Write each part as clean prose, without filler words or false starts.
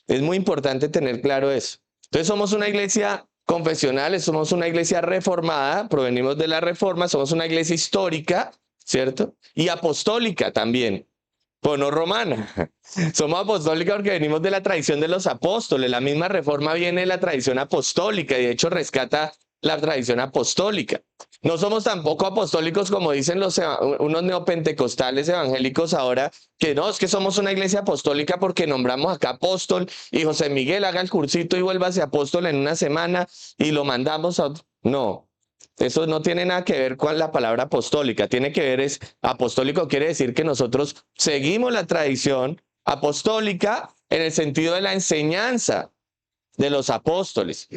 Es muy importante tener claro eso. Entonces somos una iglesia confesional, somos una iglesia reformada, provenimos de la reforma, somos una iglesia histórica, ¿cierto? Y apostólica también, pues no romana. Somos apostólica porque venimos de la tradición de los apóstoles. La misma reforma viene de la tradición apostólica y de hecho rescata la tradición apostólica. No somos tampoco apostólicos como dicen unos neopentecostales evangélicos ahora, que no, es que somos una iglesia apostólica porque nombramos acá apóstol y José Miguel haga el cursito y vuelva a ser apóstol en una semana y lo mandamos a otro. No, eso no tiene nada que ver con la palabra apostólica. Tiene que ver, apostólico quiere decir que nosotros seguimos la tradición apostólica en el sentido de la enseñanza de los apóstoles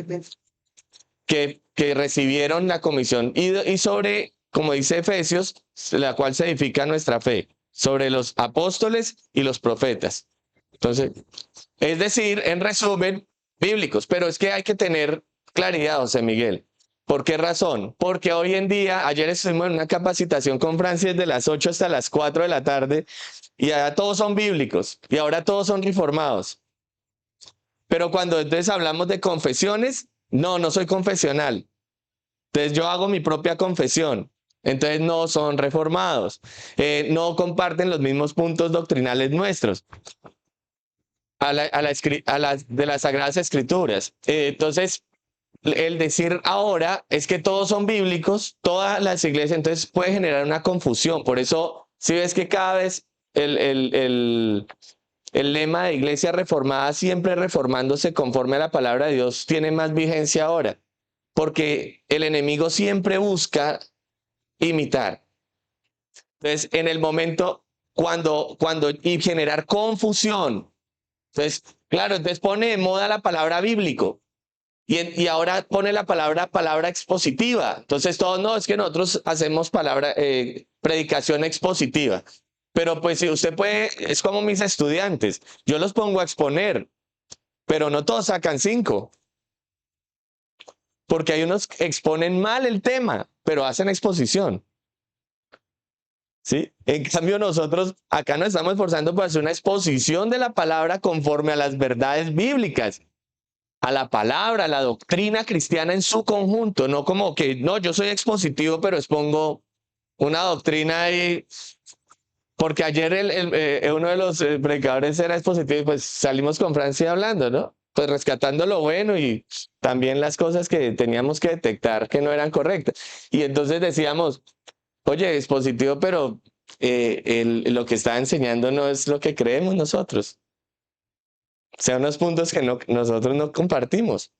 que recibieron la comisión y sobre, como dice Efesios, la cual se edifica nuestra fe, sobre los apóstoles y los profetas. Entonces, es decir, en resumen, bíblicos, pero es que hay que tener claridad, José Miguel. ¿Por qué razón? Porque hoy en día, ayer estuvimos en una capacitación con Francis de las 8 hasta las 4 de la tarde y ya todos son bíblicos y ahora todos son reformados. Pero cuando entonces hablamos de confesiones, no soy confesional. Entonces yo hago mi propia confesión. Entonces no son reformados. No comparten los mismos puntos doctrinales nuestros de las Sagradas Escrituras. Entonces, el decir ahora es que todos son bíblicos, todas las iglesias, entonces puede generar una confusión. Por eso, si ves que cada vez el lema de iglesia reformada, siempre reformándose conforme a la palabra de Dios, tiene más vigencia ahora, porque el enemigo siempre busca imitar. Entonces, en el momento y generar confusión. Entonces, claro, entonces pone de moda la palabra bíblico y ahora pone la palabra expositiva. Entonces, todos no, es que nosotros hacemos predicación expositiva. Pero pues si usted puede, es como mis estudiantes, yo los pongo a exponer, pero no todos sacan 5. Porque hay unos que exponen mal el tema, pero hacen exposición. ¿Sí? En cambio nosotros acá nos estamos esforzando por hacer una exposición de la palabra conforme a las verdades bíblicas, a la palabra, a la doctrina cristiana en su conjunto, no como que, no, yo soy expositivo, pero expongo una doctrina ahí, porque ayer uno de los predicadores era expositivo y pues salimos con Francia hablando, ¿no? Pues rescatando lo bueno y también las cosas que teníamos que detectar que no eran correctas. Y entonces decíamos, oye, es positivo, pero lo que está enseñando no es lo que creemos nosotros. O sea, unos puntos que nosotros no compartimos.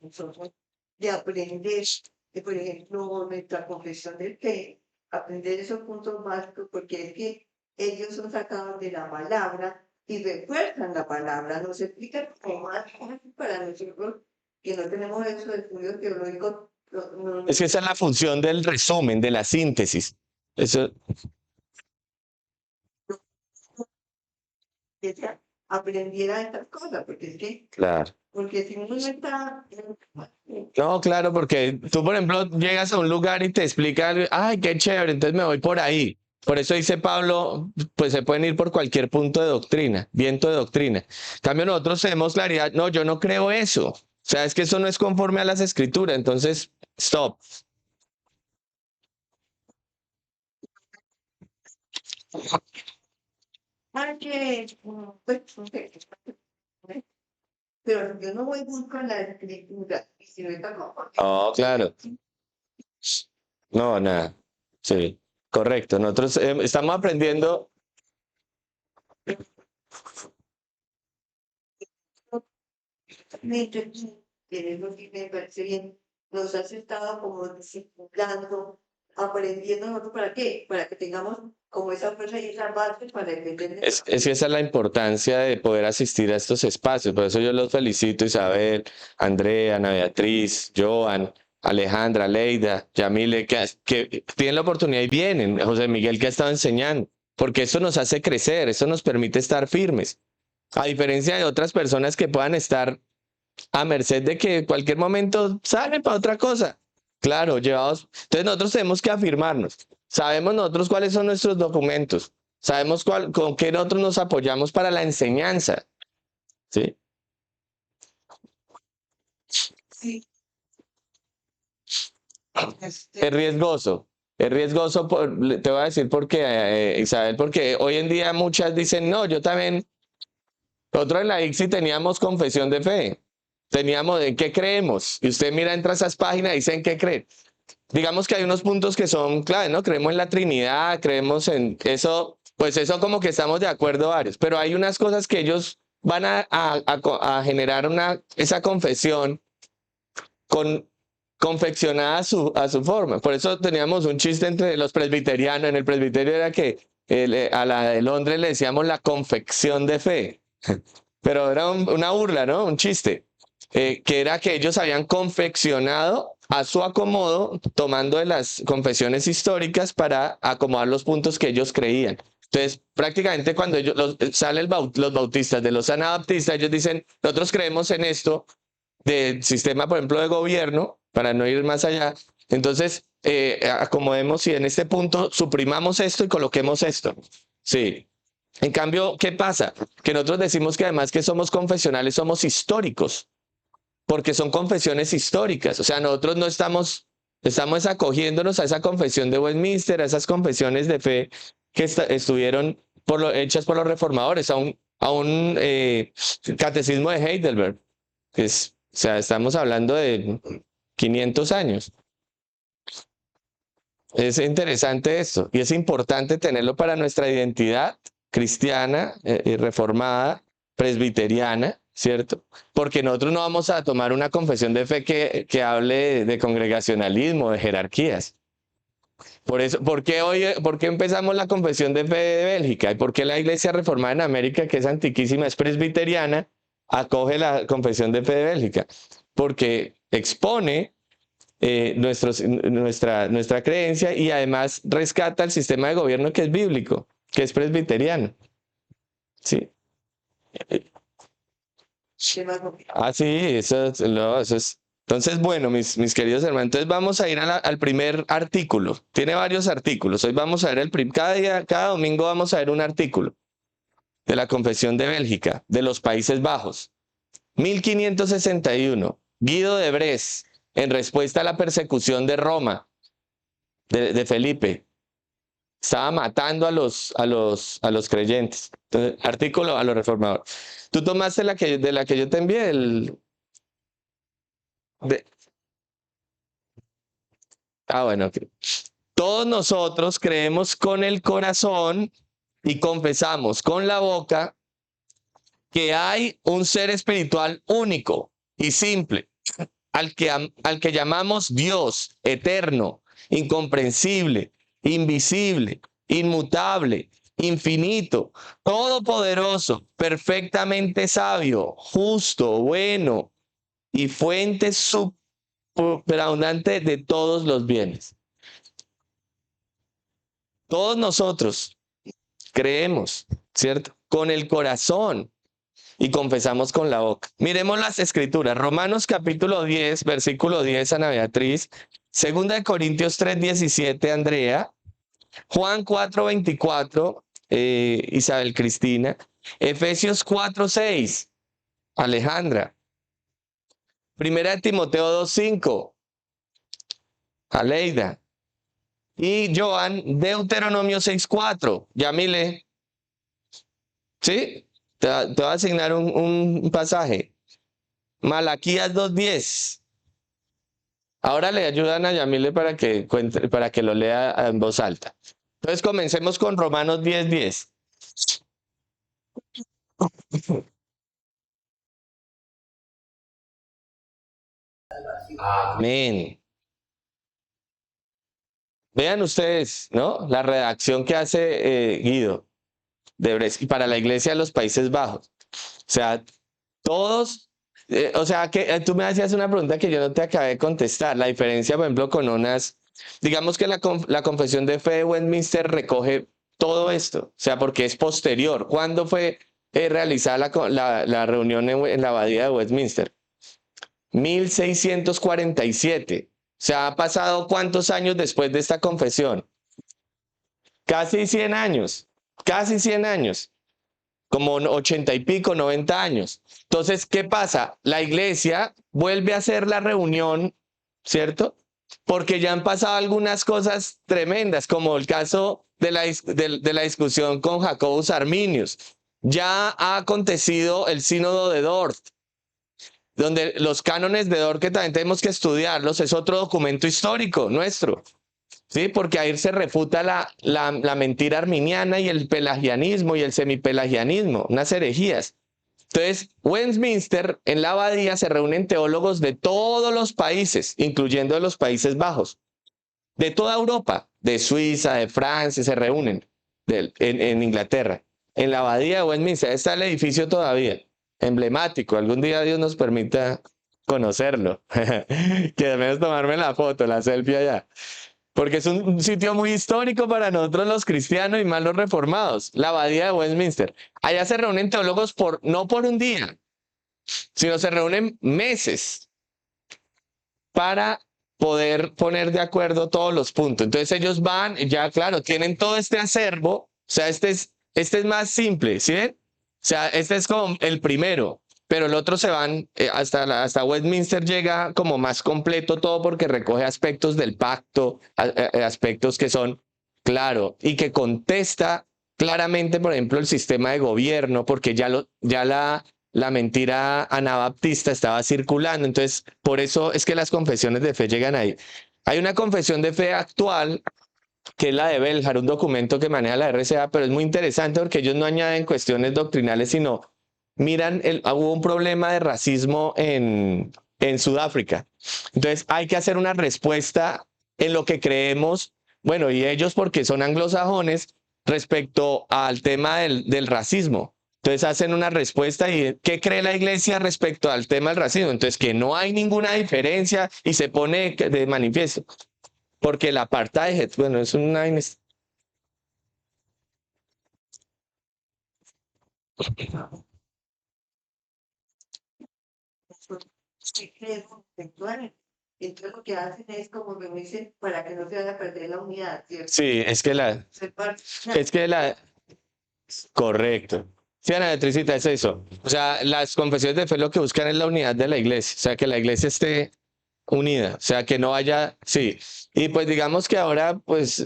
Nosotros de aprender, por ejemplo, nuestra confesión de fe, aprender esos puntos básicos, porque es que ellos son sacados de la palabra y refuerzan la palabra, nos explican como más para nosotros que no tenemos eso de estudio teológico. Es que esa es la función del resumen, de la síntesis. Eso, aprendiera estas cosas, porque es que, claro. porque si uno no está... No, claro, porque tú, por ejemplo, llegas a un lugar y te explican, ay, qué chévere, entonces me voy por ahí. Por eso dice Pablo, pues se pueden ir por cualquier punto de doctrina, viento de doctrina. En cambio, nosotros tenemos claridad, no, yo no creo eso. O sea, es que eso no es conforme a las escrituras, entonces, stop. Porque, pues, pero yo no voy busco la escritura, y si me toca, Oh, claro. No, nada. Sí, correcto. Nosotros estamos aprendiendo. que es lo que me parece bien, nos has estado como discipulando, aprendiendo nosotros para qué, para que tengamos como esa fuerza y esa base para entender. Es que esa es la importancia de poder asistir a estos espacios. Por eso yo los felicito, Isabel, Andrea, Ana Beatriz, Joan, Alejandra, Leida, Yamile, que tienen la oportunidad y vienen. José Miguel que ha estado enseñando. Porque eso nos hace crecer, eso nos permite estar firmes. A diferencia de otras personas que puedan estar a merced de que en cualquier momento salen para otra cosa. Claro, llevados. Entonces nosotros tenemos que afirmarnos. Sabemos nosotros cuáles son nuestros documentos. Sabemos con qué nosotros nos apoyamos para la enseñanza. ¿Sí? Sí, Es riesgoso. Es riesgoso, te voy a decir por qué, Isabel, porque hoy en día muchas dicen, no, yo también, nosotros en la ICSI teníamos confesión de fe, teníamos en qué creemos, y usted mira, entra a esas páginas y dice en qué cree. Digamos que hay unos puntos que son clave, ¿no? Creemos en la Trinidad, creemos en eso, pues eso como que estamos de acuerdo varios, pero hay unas cosas que ellos van a generar esa confesión con confeccionada a su forma. Por eso teníamos un chiste entre los presbiterianos. En el presbiterio era que a la de Londres le decíamos la confección de fe. Pero era una burla, ¿no? Un chiste. Que era que ellos habían confeccionado a su acomodo, tomando de las confesiones históricas para acomodar los puntos que ellos creían. Entonces, prácticamente cuando salen los bautistas de los anabaptistas, ellos dicen, nosotros creemos en esto, del sistema, por ejemplo, de gobierno, para no ir más allá. Entonces, acomodemos y en este punto suprimamos esto y coloquemos esto. Sí. En cambio, ¿qué pasa? Que nosotros decimos que además que somos confesionales, somos históricos, porque son confesiones históricas. O sea, nosotros no estamos acogiéndonos a esa confesión de Westminster, a esas confesiones de fe que estuvieron hechas por los reformadores, a un catecismo de Heidelberg, que o sea, estamos hablando de 500 años. Es interesante esto y es importante tenerlo para nuestra identidad cristiana, reformada, presbiteriana, ¿cierto? Porque nosotros no vamos a tomar una confesión de fe que hable de congregacionalismo, de jerarquías. Por eso, ¿por qué empezamos la confesión de fe de Bélgica? ¿Y por qué la Iglesia Reformada en América, que es antiquísima, es presbiteriana, acoge la confesión de fe de Bélgica? Porque expone nuestra creencia y además rescata el sistema de gobierno que es bíblico, que es presbiteriano. Sí. Sí, eso es. Entonces, bueno, mis queridos hermanos, entonces vamos a ir al primer artículo. Tiene varios artículos. Hoy vamos a ver cada domingo vamos a ver un artículo de la Confesión de Bélgica, de los Países Bajos. 1561, Guido de Brest, en respuesta a la persecución de Roma, de Felipe. Estaba matando a los creyentes. Entonces, artículo a los reformadores. Tú tomaste de la que yo te envié, bueno. Okay. Todos nosotros creemos con el corazón y confesamos con la boca que hay un ser espiritual único y simple, al que llamamos Dios, eterno, incomprensible, invisible, inmutable, infinito, todopoderoso, perfectamente sabio, justo, bueno y fuente superabundante de todos los bienes. Todos nosotros creemos, ¿cierto? Con el corazón y confesamos con la boca. Miremos las escrituras. Romanos capítulo 10, versículo 10, Ana Beatriz. Segunda de Corintios 3, 17, Andrea. Juan 4, 24, Isabel Cristina. Efesios 4, 6, Alejandra. Primera de Timoteo 2, 5, Aleida. Y Joan, Deuteronomio 6, 4, Yamile. ¿Sí? Te voy a asignar un pasaje. Malaquías 2:10. Ahora le ayudan a Yamile para que lo lea en voz alta. Entonces comencemos con Romanos 10:10. Amén. Vean ustedes, ¿no? La redacción que hace Guido de Brest para la Iglesia de los Países Bajos. O sea, todos, o sea, que tú me hacías una pregunta que yo no te acabé de contestar. La diferencia, por ejemplo, digamos que la confesión de fe de Westminster recoge todo esto, o sea, porque es posterior. ¿Cuándo fue realizada la reunión en la abadía de Westminster? 1647. O sea, ¿ha pasado cuántos años después de esta confesión? Casi 100 años. casi 100 años, como 80 y pico, 90 años. Entonces, ¿qué pasa? La iglesia vuelve a hacer la reunión, ¿cierto? Porque ya han pasado algunas cosas tremendas, como el caso de la discusión con Jacobus Arminius. Ya ha acontecido el sínodo de Dort, donde los cánones de Dort, que también tenemos que estudiarlos, es otro documento histórico nuestro. Sí, porque ahí se refuta la mentira arminiana y el pelagianismo y el semipelagianismo, unas herejías. Entonces, Westminster, en la abadía se reúnen teólogos de todos los países, incluyendo los Países Bajos, de toda Europa, de Suiza, de Francia, se reúnen en Inglaterra. En la abadía de Westminster está el edificio todavía, emblemático. Algún día Dios nos permita conocerlo. Que al menos tomarme la foto, la selfie allá. Porque es un sitio muy histórico para nosotros los cristianos y más los reformados, la abadía de Westminster. Allá se reúnen teólogos no por un día, sino se reúnen meses para poder poner de acuerdo todos los puntos. Entonces ellos van, ya claro, tienen todo este acervo, o sea, este es más simple, ¿sí ven? O sea, este es como el primero, pero el otro se van hasta Westminster, llega como más completo todo porque recoge aspectos del pacto, aspectos que son, claro, y que contesta claramente, por ejemplo, el sistema de gobierno, porque ya la mentira anabaptista estaba circulando. Entonces, por eso es que las confesiones de fe llegan ahí. Hay una confesión de fe actual, que es la de Beljar, un documento que maneja la RCA, pero es muy interesante porque ellos no añaden cuestiones doctrinales, sino miran, hubo un problema de racismo en Sudáfrica. Entonces, hay que hacer una respuesta en lo que creemos, bueno, y ellos porque son anglosajones, respecto al tema del racismo. Entonces hacen una respuesta y ¿qué cree la iglesia respecto al tema del racismo? Entonces que no hay ninguna diferencia y se pone de manifiesto. Porque el apartheid, bueno, es una... Sí, creen conceptuales. Entonces lo que hacen es como me dicen para que no se vaya a perder la unidad, ¿cierto? Sí, es que la, correcto. Sí, Ana Beatricita, es eso. O sea, las confesiones de fe lo que buscan es la unidad de la iglesia, o sea, que la iglesia esté unida, o sea, que no haya, sí. Y pues digamos que ahora, pues,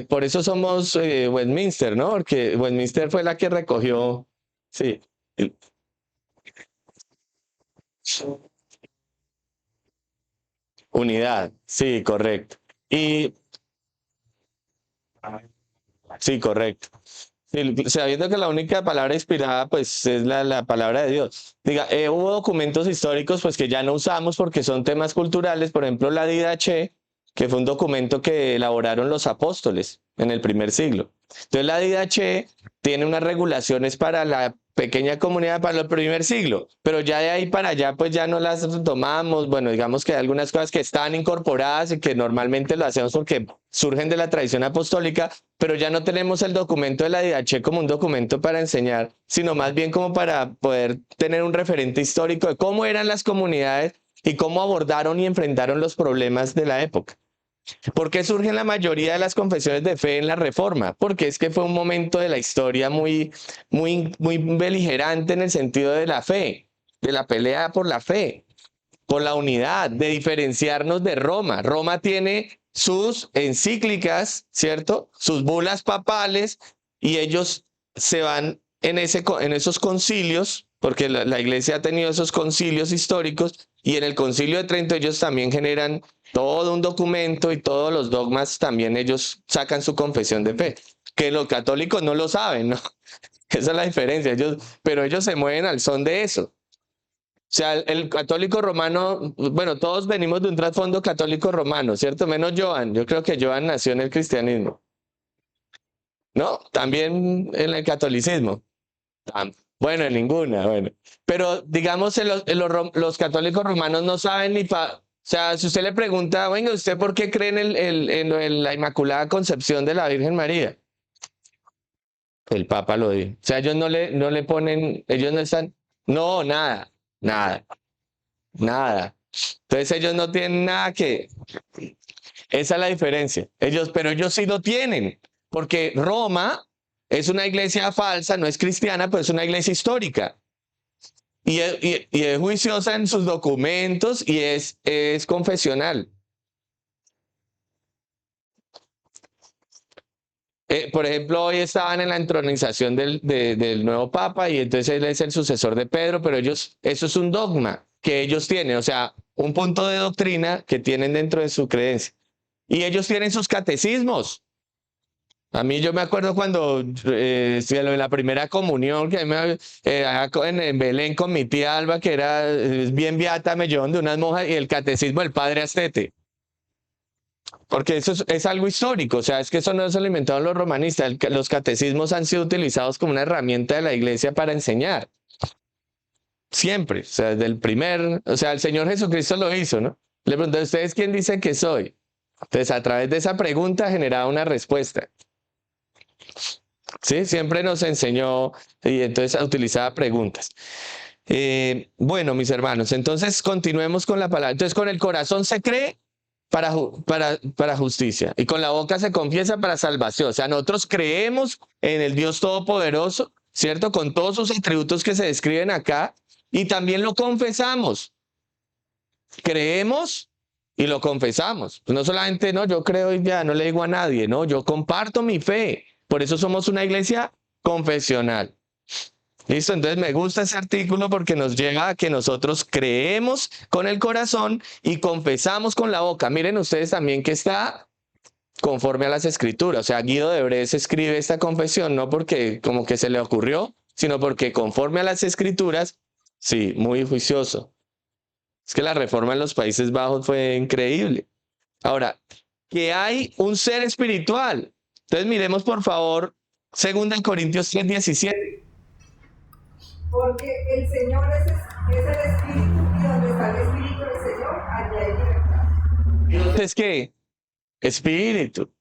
por eso somos Westminster, ¿no? Porque Westminster fue la que recogió, sí, unidad, sí, correcto. Y, sí, correcto. Sí, sabiendo que la única palabra inspirada, pues, es la palabra de Dios. Diga, hubo documentos históricos, pues, que ya no usamos porque son temas culturales, por ejemplo, la Didache, que fue un documento que elaboraron los apóstoles en el primer siglo. Entonces, la Didache tiene unas regulaciones para la pequeña comunidad para el primer siglo, pero ya de ahí para allá, pues, ya no las tomamos. Bueno, digamos que hay algunas cosas que están incorporadas y que normalmente lo hacemos porque surgen de la tradición apostólica, pero ya no tenemos el documento de la DH como un documento para enseñar, sino más bien como para poder tener un referente histórico de cómo eran las comunidades y cómo abordaron y enfrentaron los problemas de la época. ¿Por qué surgen la mayoría de las confesiones de fe en la Reforma? Porque es que fue un momento de la historia muy beligerante en el sentido de la fe, de la pelea por la fe, por la unidad, de diferenciarnos de Roma. Roma tiene sus encíclicas, ¿cierto? Sus bulas papales, y ellos se van en esos concilios, porque la iglesia ha tenido esos concilios históricos, y en el concilio de Trento ellos también generan todo un documento y todos los dogmas también ellos sacan su confesión de fe, que los católicos no lo saben, ¿no? Esa es la diferencia, pero ellos se mueven al son de eso. O sea, el católico romano, bueno, todos venimos de un trasfondo católico romano, ¿cierto? Menos Joan. Yo creo que Joan nació en el cristianismo, ¿no? También en el catolicismo. Bueno, en ninguna, bueno. Pero digamos, los católicos romanos no saben ni o sea, si usted le pregunta, venga, ¿usted por qué cree en la Inmaculada Concepción de la Virgen María? El Papa lo dijo. O sea, ellos no le ponen, ellos no están, no, nada, nada. Nada. Entonces ellos no tienen nada que... Esa es la diferencia. Pero ellos sí lo tienen. Porque Roma es una iglesia falsa, no es cristiana, pero es una iglesia histórica. Y es juiciosa en sus documentos y es confesional. Por ejemplo, hoy estaban en la entronización del nuevo Papa y entonces él es el sucesor de Pedro, pero ellos, eso es un dogma que ellos tienen, o sea, un punto de doctrina que tienen dentro de su creencia. Y ellos tienen sus catecismos. A mí yo me acuerdo cuando en la primera comunión que en Belén con mi tía Alba, que era bien beata, me llevaron de unas monjas y el catecismo del padre Astete. Porque eso es algo histórico, o sea, es que eso no se lo inventaron los romanistas, los catecismos han sido utilizados como una herramienta de la iglesia para enseñar. Siempre, o sea, desde el primer, o sea, el Señor Jesucristo lo hizo, ¿no? Le pregunté, ¿ustedes quién dicen que soy? Entonces, a través de esa pregunta generaba una respuesta. Sí, siempre nos enseñó y entonces utilizaba preguntas. Bueno, mis hermanos, entonces continuemos con la palabra. Entonces, con el corazón se cree para justicia y con la boca se confiesa para salvación. O sea, nosotros creemos en el Dios Todopoderoso, ¿cierto? Con todos sus atributos que se describen acá y también lo confesamos. Creemos y lo confesamos. No solamente, no, yo creo y ya, no le digo a nadie, no, yo comparto mi fe. Por eso somos una iglesia confesional. Listo, entonces me gusta ese artículo porque nos lleva a que nosotros creemos con el corazón y confesamos con la boca. Miren ustedes también que está conforme a las escrituras. O sea, Guido de Brez escribe esta confesión no porque como que se le ocurrió, sino porque conforme a las escrituras, sí, muy juicioso. Es que la reforma en los Países Bajos fue increíble. Ahora, que hay un ser espiritual. Entonces miremos por favor 2 Corintios 3:17. Porque el Señor es el Espíritu, y donde está el Espíritu del Señor, allá hay libertad. Entonces, ¿qué? Espíritu.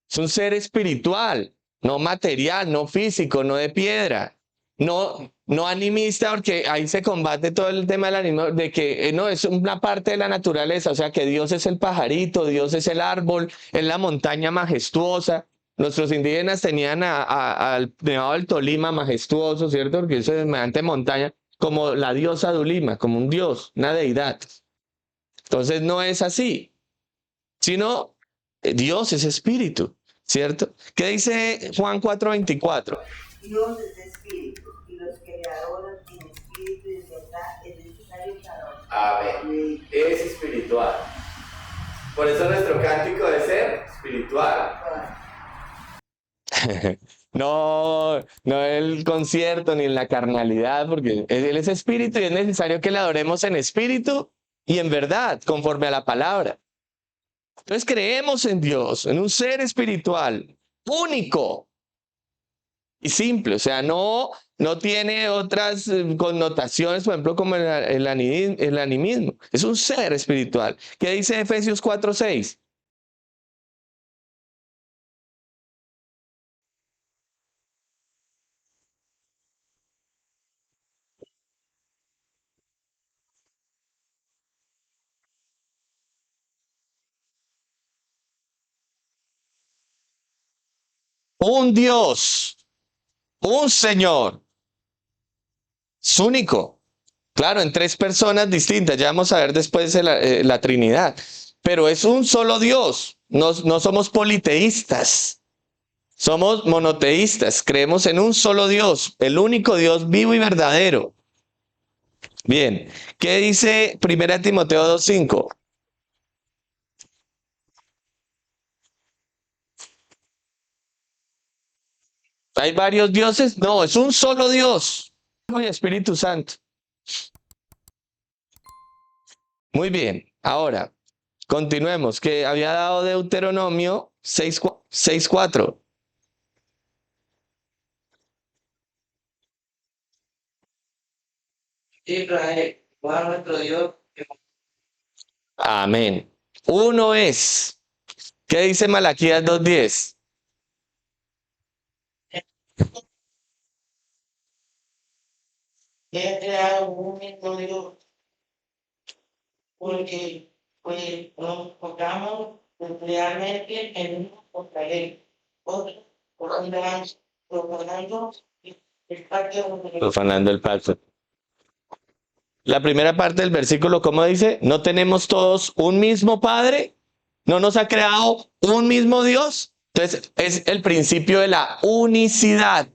Es un ser espiritual, no material, no físico, no de piedra, no animista, porque ahí se combate todo el tema del animismo, de que no es una parte de la naturaleza, o sea que Dios es el pajarito, Dios es el árbol, es la montaña majestuosa. Nuestros indígenas tenían al Nevado del Tolima majestuoso, ¿cierto? Porque eso es semejante montaña, como la diosa de Ulima, como un dios, una deidad. Entonces no es así, sino Dios es espíritu, ¿cierto? ¿Qué dice Juan 4:24? Dios es espíritu, y los que le adoran en espíritu y en verdad es necesario que adoren. Amén. Es espiritual. Por eso nuestro cántico debe ser espiritual. No el concierto ni en la carnalidad, porque Él es espíritu y es necesario que le adoremos en espíritu y en verdad, conforme a la palabra. Entonces creemos en Dios, en un ser espiritual, único y simple, o sea, no tiene otras connotaciones, por ejemplo, como el animismo. Es un ser espiritual. ¿Qué dice Efesios 4:6? Un Dios, un Señor, es único. Claro, en tres personas distintas, ya vamos a ver después la Trinidad, pero es un solo Dios, no somos politeístas, somos monoteístas, creemos en un solo Dios, el único Dios vivo y verdadero. Bien, ¿qué dice 1 Timoteo 2:5? ¿Hay varios dioses? No, es un solo Dios, Hijo y Espíritu Santo. Muy bien, ahora continuemos, que había dado Deuteronomio 6:4. Israel, Jehová nuestro Dios, Amén. Uno es. ¿Qué dice Malaquías 2:10? que ha creado un mismo Dios, porque pues nos enfocamos realmente en uno contra él, otro por un lado, profanando el pacto de Profanando el pacto. La primera parte del versículo, ¿cómo dice? ¿No tenemos todos un mismo Padre? ¿No nos ha creado un mismo Dios? Entonces, es el principio de la unicidad.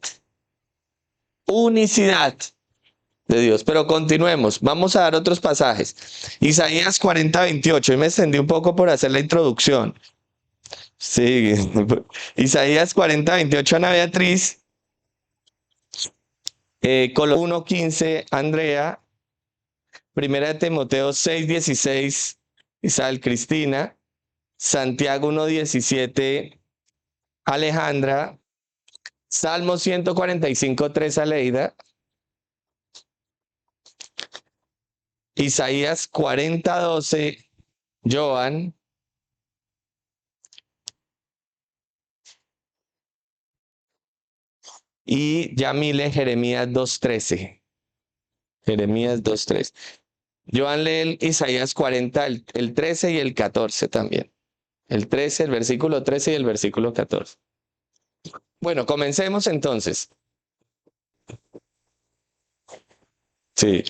Unicidad de Dios. Pero continuemos. Vamos a dar otros pasajes. Isaías 40:28. Hoy me extendí un poco por hacer la introducción. Sí. Isaías 40:28, Ana Beatriz. Colosenses 1:15, Andrea. Primera de Timoteo 6:16, Isabel Cristina. Santiago 1:17, Alejandra. Salmo 145:3, Aleida. Isaías 40:12, Joan. Y Yamile, Jeremías 2:13. Jeremías 2:13. Joan lee el Isaías 40, el 13 y el 14 también. El 13, el versículo 13 y el versículo 14. Bueno, comencemos entonces. Sí.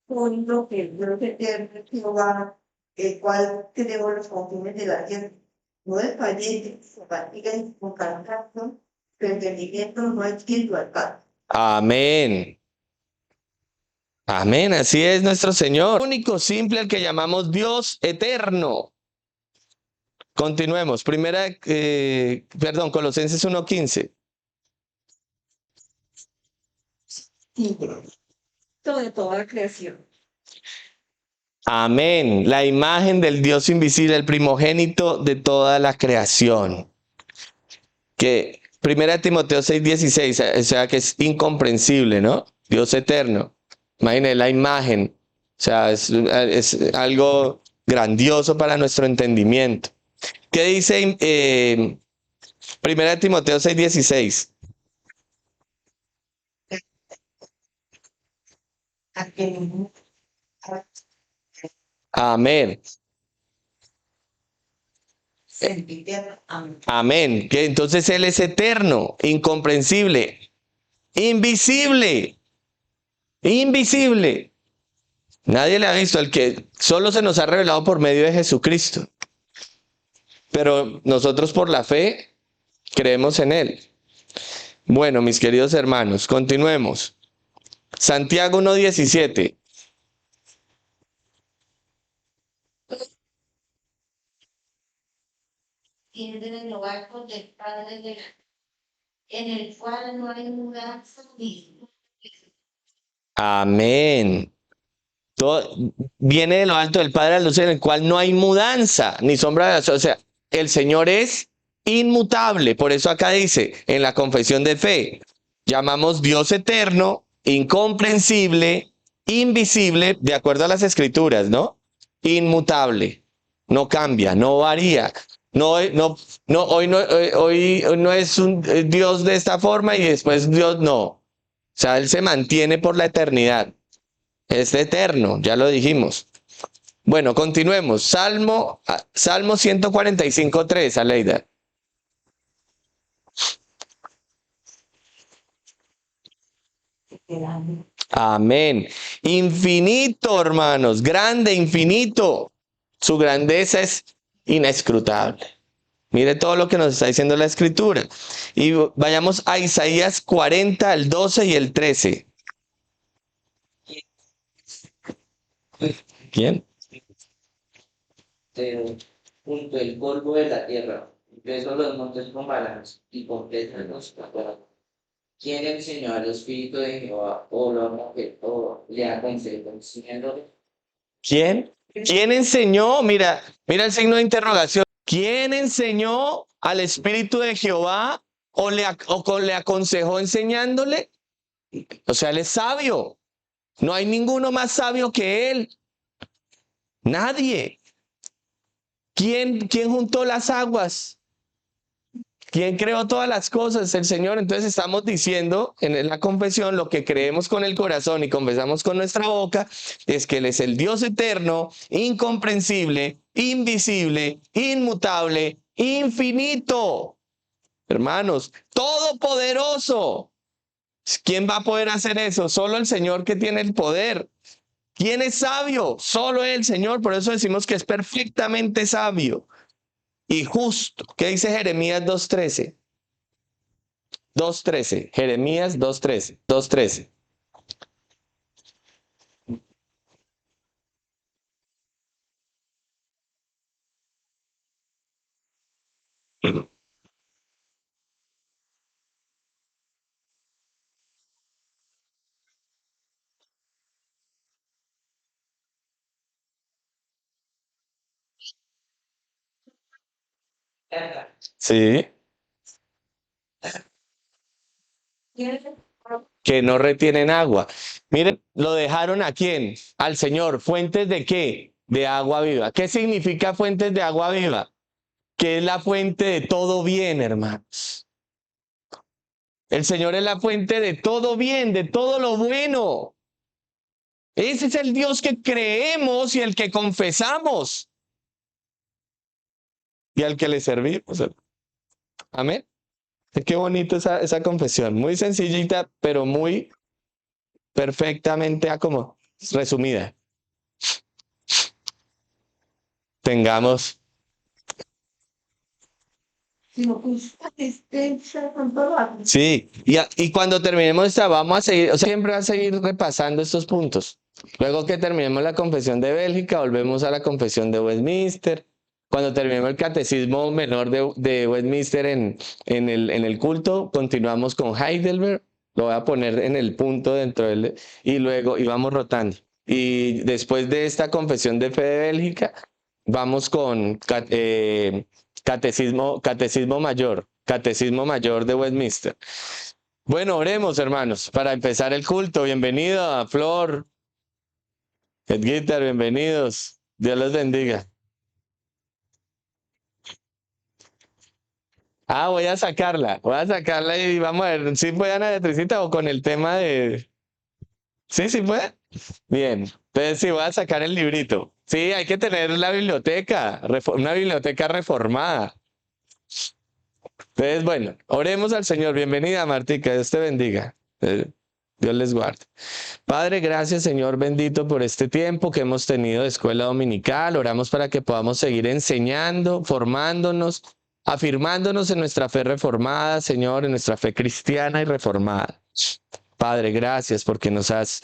Único que el Dios eterno es Jehová, el cual creó los confines de la tierra. No desfallece, se fatiga y con cansancio, pero entendimiento no hay quien lo alcance. Amén. Amén, así es nuestro Señor. Único, simple, el que llamamos Dios eterno. Continuemos. Colosenses 1:15. De toda la creación. Amén. La imagen del Dios invisible, el primogénito de toda la creación. Que 1 Timoteo 6:16, o sea que es incomprensible, ¿no? Dios eterno. Imagínense la imagen. O sea, es algo grandioso para nuestro entendimiento. ¿Qué dice 1 Timoteo 6:16? Amén. Amén. Que entonces Él es eterno, incomprensible, invisible. Invisible. Nadie le ha visto, el que solo se nos ha revelado por medio de Jesucristo. Pero nosotros por la fe creemos en Él. Bueno, mis queridos hermanos, continuemos. Santiago 1:17. tienden en lo alto del Padre en el cual no hay mudanza ni Amén. Todo viene de lo alto del Padre a la luz en el cual no hay mudanza ni sombra de la. O sea, el Señor es inmutable. Por eso acá dice, en la confesión de fe, llamamos Dios eterno, incomprensible, invisible, de acuerdo a las Escrituras, ¿no? Inmutable. No cambia, no varía. Hoy no es un Dios de esta forma y después Dios no. O sea, Él se mantiene por la eternidad. Es eterno, ya lo dijimos. Bueno, continuemos. Salmo 145:3, Aleida. Amén. Infinito, hermanos, grande, infinito. Su grandeza es inescrutable. Mire todo lo que nos está diciendo la Escritura. Y vayamos a Isaías 40, el 12 y el 13. ¿Quién? junto el polvo de la tierra, empezó los montes con balanzas y completan los cuadrados. ¿Quién enseñó al Espíritu de Jehová o le aconsejó enseñándole? ¿Quién? ¿Quién enseñó? Mira el signo de interrogación. ¿Quién enseñó al Espíritu de Jehová o le aconsejó enseñándole? O sea, Él es sabio. No hay ninguno más sabio que Él. Nadie. ¿Quién juntó las aguas? ¿Quién creó todas las cosas? El Señor. Entonces estamos diciendo en la confesión lo que creemos con el corazón y confesamos con nuestra boca es que Él es el Dios eterno, incomprensible, invisible, inmutable, infinito. Hermanos, todopoderoso. ¿Quién va a poder hacer eso? Solo el Señor que tiene el poder. ¿Quién es sabio? Solo el Señor. Por eso decimos que es perfectamente sabio y justo. ¿Qué dice Jeremías 2:13? 2:13. Jeremías 2:13. 2:13. Sí. Que no retienen agua. Miren, lo dejaron ¿a quién? Al Señor. ¿Fuentes de qué? De agua viva. ¿Qué significa fuentes de agua viva? Que es la fuente de todo bien, hermanos. El Señor es la fuente de todo bien, de todo lo bueno. Ese es el Dios que creemos y el que confesamos y al que le servimos. Amén. Qué bonito esa confesión. Muy sencillita, pero muy perfectamente como resumida. Tengamos. Sí, y cuando terminemos esta, vamos a seguir, o sea, siempre va a seguir repasando estos puntos. Luego que terminemos la confesión de Bélgica, volvemos a la confesión de Westminster. Cuando terminemos el catecismo menor de Westminster en el culto, continuamos con Heidelberg. Lo voy a poner en el punto dentro del, y luego, y vamos rotando. Y después de esta confesión de fe de Bélgica, vamos con catecismo mayor de Westminster. Bueno, oremos, hermanos, para empezar el culto. Bienvenido a Flor, Edguitar, bienvenidos. Dios los bendiga. Voy a sacarla y vamos a ver si puede Ana Beatricita o con el tema de... ¿Sí puede? Bien, entonces sí, voy a sacar el librito. Sí, hay que tener la biblioteca, una biblioteca reformada. Entonces, bueno, oremos al Señor. Bienvenida, Martica, Dios te bendiga. Dios les guarde. Padre, gracias, Señor bendito, por este tiempo que hemos tenido de escuela dominical. Oramos para que podamos seguir enseñando, formándonos, afirmándonos en nuestra fe reformada, Señor, en nuestra fe cristiana y reformada. Padre, gracias porque nos has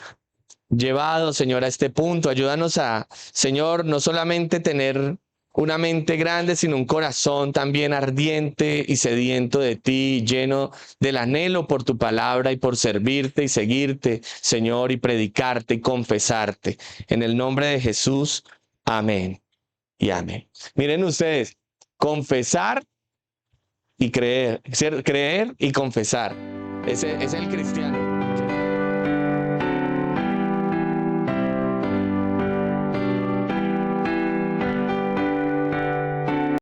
llevado, Señor, a este punto. Ayúdanos a, Señor, no solamente tener una mente grande, sino un corazón también ardiente y sediento de ti, lleno del anhelo por tu palabra y por servirte y seguirte, Señor, y predicarte y confesarte. En el nombre de Jesús, amén y amén. Miren ustedes, confesar y creer y confesar. Ese es el cristiano.